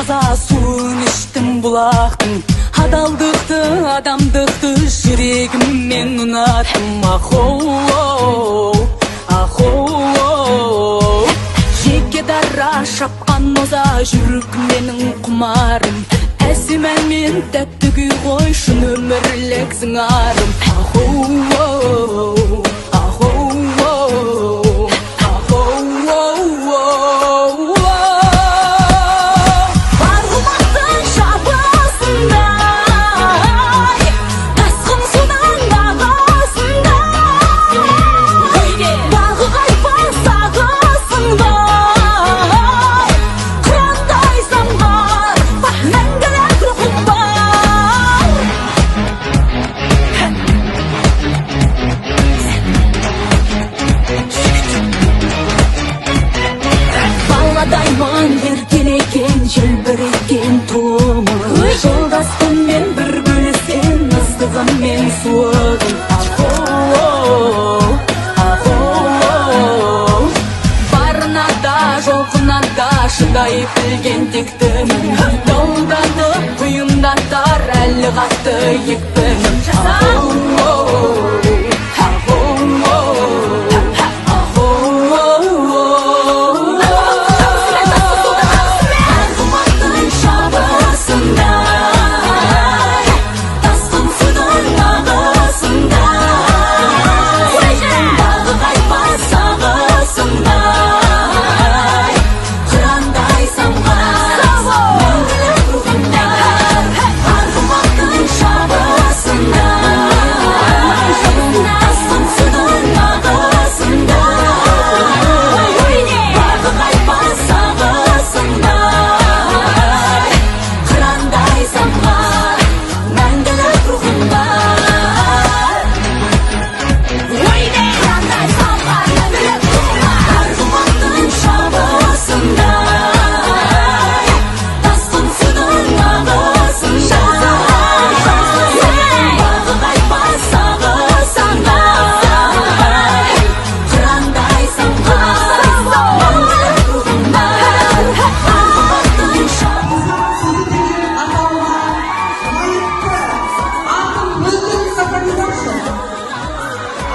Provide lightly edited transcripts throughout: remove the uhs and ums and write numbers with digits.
таза суын іштім бұлақтың, адалдықты, адамдықты жүрегіммен ұнаттым. Ахоу, ахоу, жеке дара шапқан оза жүрек менің құмарым. Әсемән мен тәтті күй ғой шын өмірлік зыңарым. Ахоу, дайман еркелеген желбіреген туымы, жолдаспын мен бір бөліскен ыстығым мен суығым. Ахоу, ахоу, барына да жоқына да шыдай білген тектімін. Долданып құйындатар әлі қатты екпінім. Ахоу,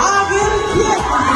Агентет